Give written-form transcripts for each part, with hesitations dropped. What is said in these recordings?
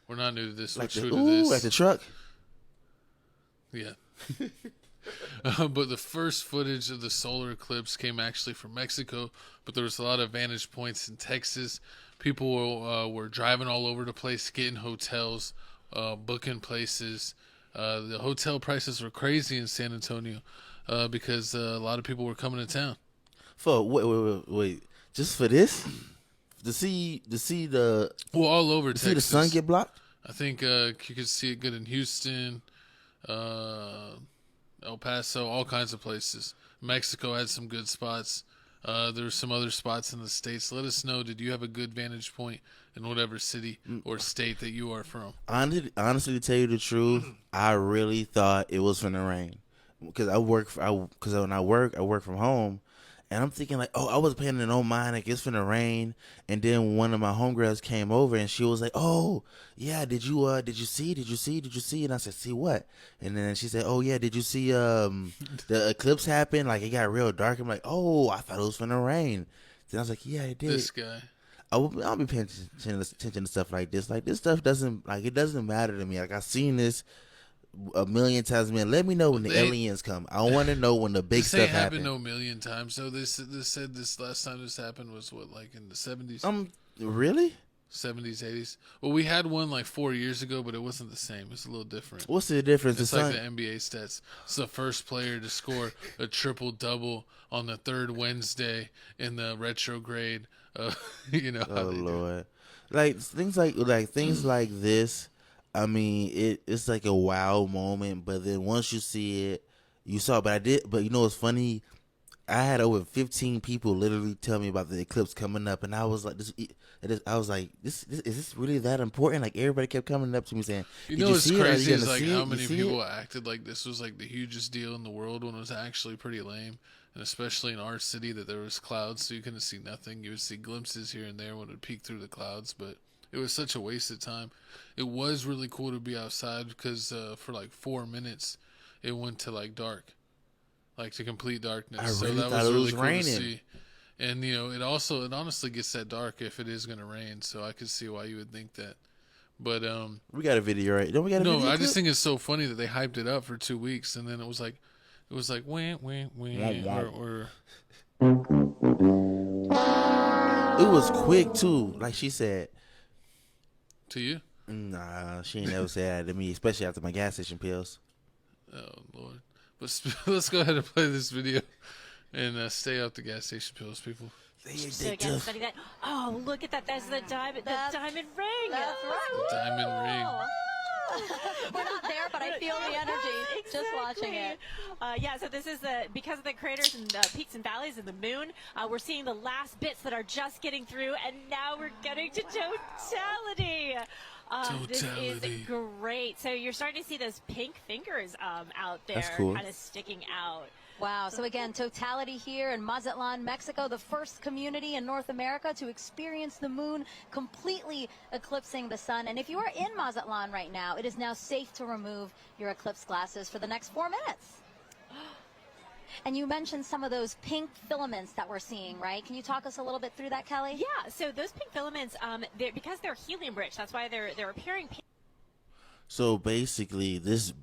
We're not new to this. Like We're the, true to this. like the truck. Yeah. But the first footage of the solar eclipse came actually from Mexico, but there was a lot of vantage points in Texas. People were driving all over the place, getting hotels, booking places. The hotel prices were crazy in San Antonio because a lot of people were coming to town. For wait, just for this, to see the All over to Texas. see the sun get blocked. I think you could see it good in Houston, El Paso, all kinds of places. Mexico had some good spots. There were some other spots in the States. Let us know, did you have a good vantage point in whatever city or state that you are from? Honestly, to tell you the truth, I really thought it was gonna rain because when I work from home, and I'm thinking like, oh, I was paying no mind, like it's finna rain. And then one of my homegirls came over and she was like, oh yeah, did you see? And I said, see what? And then she said, oh yeah, did you see the eclipse happen? Like it got real dark. I'm like, oh, I thought it was finna rain. Then I was like, yeah, it did. This guy. I'll be paying attention to stuff like this. Like this stuff doesn't matter to me. Like I've seen this a million times. Man, let me know when the aliens come. I want to know when the big stuff happens. Happened a million times. So this said this last time this happened was what, like in the 70s? Really? 70s, 80s. Well, we had one like 4 years ago, but it wasn't the same. It's a little different. What's the difference? It's like the NBA stats. It's the first player to score a triple-double on the third Wednesday in the retrograde. You know. Oh Lord, like things like this. I mean, it's like a wow moment, but then once you see it, you saw. But you know what's funny? I had over 15 people literally tell me about the eclipse coming up, and I was like, I was like, is this really that important? Like everybody kept coming up to me saying, you know what's crazy is like how many people acted like this was like the hugest deal in the world when it was actually pretty lame. And especially in our city that there was clouds, so you couldn't see nothing. You would see glimpses here and there when it would peek through the clouds, but it was such a waste of time. It was really cool to be outside because for like 4 minutes, it went to like dark, like to complete darkness. I really so that thought was it really was cool raining. to see. And you know, it honestly gets that dark if it is going to rain. So I could see why you would think that. But we got a video, right? Don't we got a video? No, I just think it's so funny that they hyped it up for 2 weeks and then it was like wah, wah, wah, or it was quick too, like she said. To you? Nah, she ain't never said that to me, especially after my gas station pills. Oh Lord! But let's go ahead and play this video and stay out the gas station pills, people. So again, study that. Oh, look at that! That's the diamond ring. That's right. The diamond ring. We're not there, but I feel the energy just watching it. Yeah, so this is because of the craters and the peaks and valleys of the moon, we're seeing the last bits that are just getting through, and now we're getting to totality. This is great. So you're starting to see those pink fingers out there, cool. kind of sticking out. Wow. So again, totality here in Mazatlan, Mexico, the first community in North America to experience the moon completely eclipsing the sun. And if you are in Mazatlan right now, it is now safe to remove your eclipse glasses for the next 4 minutes. And you mentioned some of those pink filaments that we're seeing, right? Can you talk us a little bit through that, Kelly? Yeah. So those pink filaments, because they're helium rich, that's why they're appearing pink. So basically, this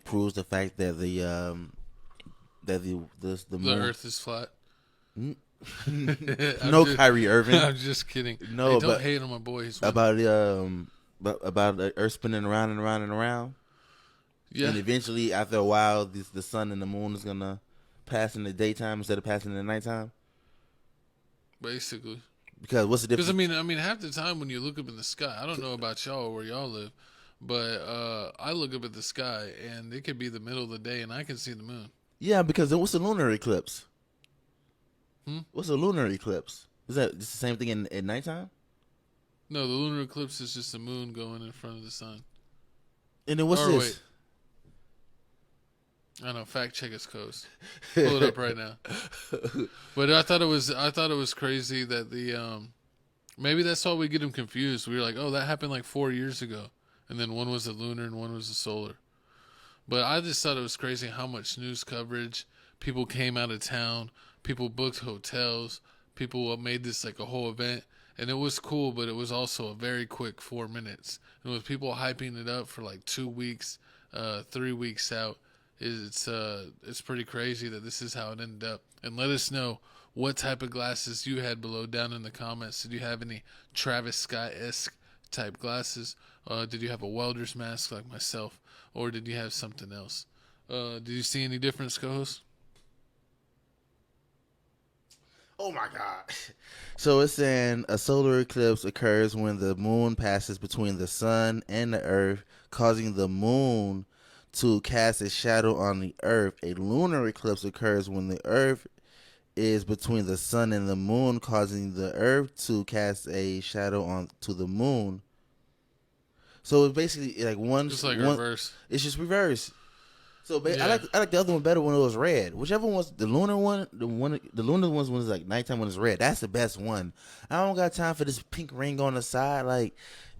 proves the fact that the Earth is flat. No, Kyrie Irving. I'm just kidding. No, don't hate on my boy. About the Earth spinning around and around and around. Yeah. And eventually, after a while, the sun and the moon is gonna pass in the daytime instead of passing in the nighttime. Basically. Because what's the difference? Because I mean, half the time when you look up in the sky, I don't know about y'all or where y'all live, but I look up at the sky and it could be the middle of the day and I can see the moon. Yeah, because what's a lunar eclipse? Hmm? What's a lunar eclipse? Is that just the same thing at nighttime? No, the lunar eclipse is just the moon going in front of the sun. And then what's this? Wait. I know. Fact check us, Coast. Pull it up right now. But I thought it was crazy that the maybe that's why we get them confused. We were like, oh, that happened like 4 years ago, and then one was the lunar and one was the solar. But I just thought it was crazy how much news coverage, people came out of town, people booked hotels, people made this like a whole event, and it was cool, but it was also a very quick 4 minutes. And with people hyping it up for like 2 weeks, 3 weeks out, it's pretty crazy that this is how it ended up. And let us know what type of glasses you had below down in the comments. Did you have any Travis Scott-esque type glasses? Did you have a welder's mask like myself, or did you have something else? Did you see any difference, co-host? Oh my God. So it's saying a solar eclipse occurs when the moon passes between the sun and the earth, causing the moon to cast a shadow on the earth. A lunar eclipse occurs when the earth is between the sun and the moon, causing the earth to cast a shadow onto the moon. So it's basically like reverse. It's just reverse. So Yeah. I like the other one better when it was red. Whichever one's the lunar one, the lunar one's when it's like nighttime when it's red. That's the best one. I don't got time for this pink ring on the side. Like,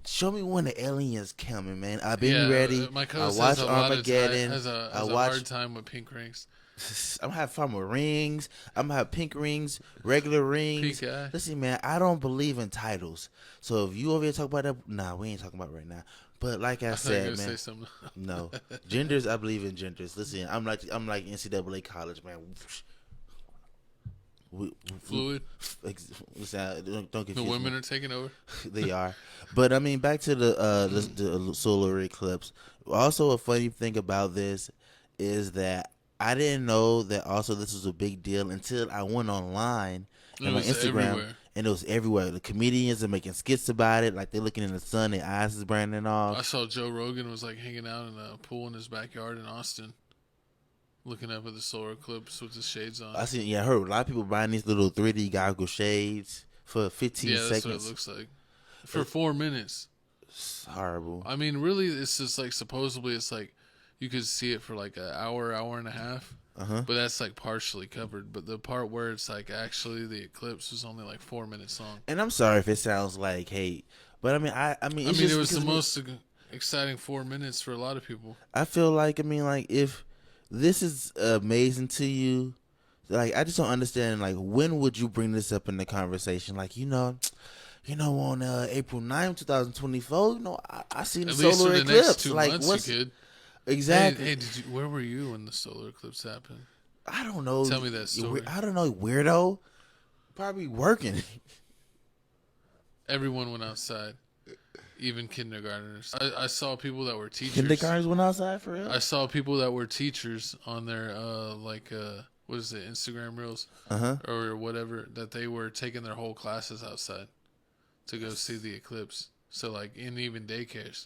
show me when the aliens coming, man. I've been ready. My I co-host watch has Armageddon. has a hard time with pink rings. I'm gonna have fun with rings. I'm gonna have pink rings, regular rings. Pink eye. Listen, man, I don't believe in titles. So if you over here talk about that, nah, we ain't talking about it right now. But like I said, man, no genders. I believe in genders. Listen, I'm like NCAA college, man. Fluid. Listen, don't confuse The women me. are taking over. They are. But I mean, back to the solar eclipse. Also, a funny thing about this is that I didn't know that also this was a big deal until I went online and on Instagram, everywhere. and it was everywhere. The comedians are making skits about it, like they're looking in the sun, their eyes is burning off. I saw Joe Rogan was like hanging out in a pool in his backyard in Austin, looking up at the solar eclipse with his shades on. I heard a lot of people buying these little 3D goggle shades for 15 seconds. Yeah, that's what it looks like. For 4 minutes. It's horrible. I mean, really, it's just like supposedly it's like you could see it for like an hour, hour and a half. But that's like partially covered. But the part where it's like actually the eclipse was only like 4 minutes long. And I'm sorry if it sounds like hate, but I mean, it was the most exciting 4 minutes for a lot of people. I feel like, if this is amazing to you, like, I just don't understand, like, when would you bring this up in the conversation? Like, on April 9th, 2024, I seen the solar eclipse. Next 2 like, months you could. Exactly. Hey, where were you when the solar eclipse happened? I don't know. Tell me that story. I don't know, weirdo. Probably working. Everyone went outside, even kindergartners. I saw people that were teachers. Kindergartners went outside for real? I saw people that were teachers on their what is it, Instagram reels or whatever, that they were taking their whole classes outside to go see the eclipse. So like, and even daycares.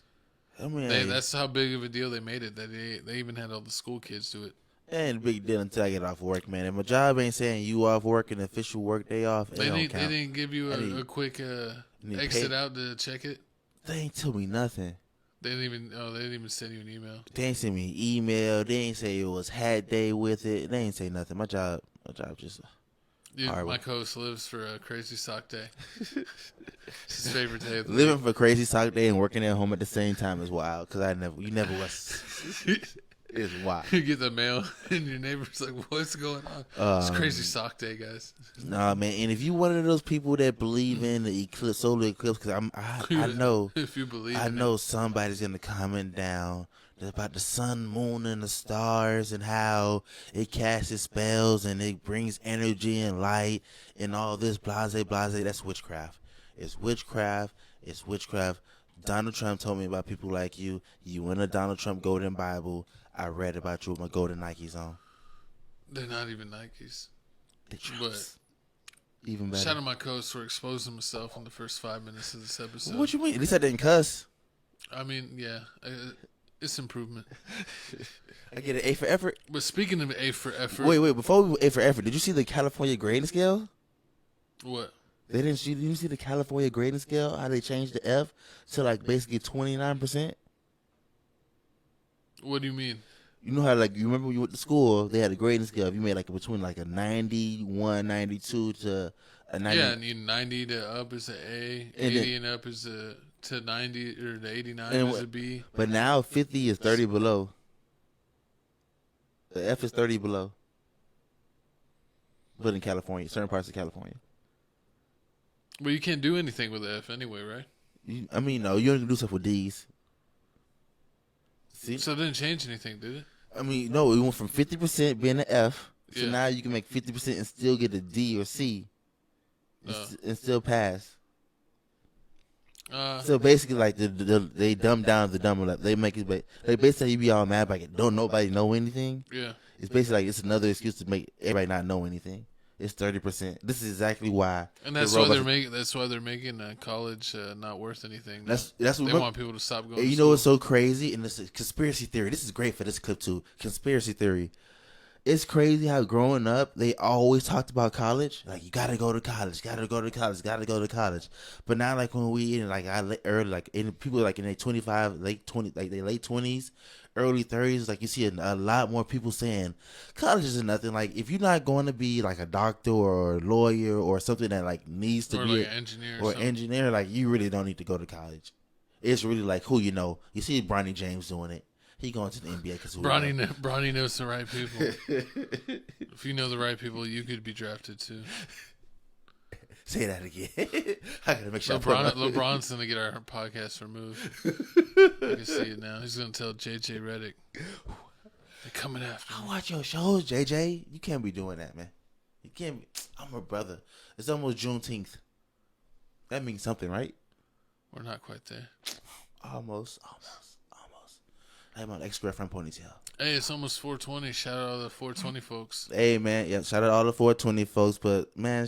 I mean, that's how big of a deal they made it. That they even had all the school kids do it. Ain't a big deal until I get off work, man. If my job ain't saying you off work, an official work day off, They didn't give you a quick exit out to check it. They ain't tell me nothing. They didn't even send you an email. They ain't send me an email. They ain't say it was hat day with it. They ain't say nothing. My job just. Dude, horrible. my co-host lives for a crazy sock day. It's his favorite day of the Living for crazy sock day and working at home at the same time is wild. Cause you never was. It's wild. You get the mail and your neighbor's like, "What's going on?" It's crazy sock day, guys. Nah, man. And if you one of those people that believe in the eclipse, solar eclipse, cause I know, if you believe, I know somebody's gonna comment down about the sun, moon, and the stars, and how it casts spells and it brings energy and light and all this blase. That's witchcraft. It's witchcraft. It's witchcraft. Donald Trump told me about people like you. You in a Donald Trump Golden Bible. I read about you with my golden Nikes on. They're not even Nikes. But even better. Shout out my co-host for exposing himself in the first 5 minutes of this episode. What you mean? At least I didn't cuss. I mean, yeah, it's improvement. I get an A for effort. But speaking of A for effort, wait. Before we A for effort, did you see the California grading scale? What? Did you see the California grading scale? How they changed the F to like basically 29%. What do you mean? You know how, like, you remember when you went to school, they had a grading scale. If you made like between like a 91, 92 to a 90. Yeah, and 90 to up is an A, 80 and up is to 90 or to 89 is a B. But now 50 is 30 below. The F is 30 below. But in California, certain parts of California. Well, you can't do anything with the F anyway, right? No, you don't do stuff with D's. See? So it didn't change anything, did it? No, it went from 50% being an F, so Yeah. now you can make 50% and still get a D or C, and still pass. So basically, like they dumb down the dumb. Like, they make it. They basically you be all mad like don't nobody know anything. Yeah. It's basically like it's another excuse to make everybody not know anything. It's 30%. This is exactly why. And that's why they're making. That's why they're making college not worth anything. That's they want people to stop going. You know what's so crazy? And this is conspiracy theory. This is great for this clip too. Conspiracy theory. It's crazy how growing up they always talked about college. Like you gotta go to college, gotta go to college, gotta go to college. But now like when we in like early like in people like in their 25, late 20, like their late 20s, early 30s, like you see a lot more people saying college is nothing. Like if you're not going to be like a doctor or a lawyer or something that like needs to or be like an engineer or engineer, like you really don't need to go to college. It's really like who you know. You see Bronny James doing it. He going to the NBA because Bronny knows the right people. If you know the right people, you could be drafted too. Say that again. I gotta make sure. LeBron's gonna get our podcast removed. I can see it now. He's gonna tell JJ Redick they're coming after me. I watch your shows, JJ. You can't be doing that, man. You can't be. I'm a brother. It's almost Juneteenth. That means something, right? We're not quite there. Almost. I have my ex-girlfriend ponytail. Hey, it's almost 420. Shout out all the 420 folks. Hey, man. Yeah, shout out all the 420 folks. But, man,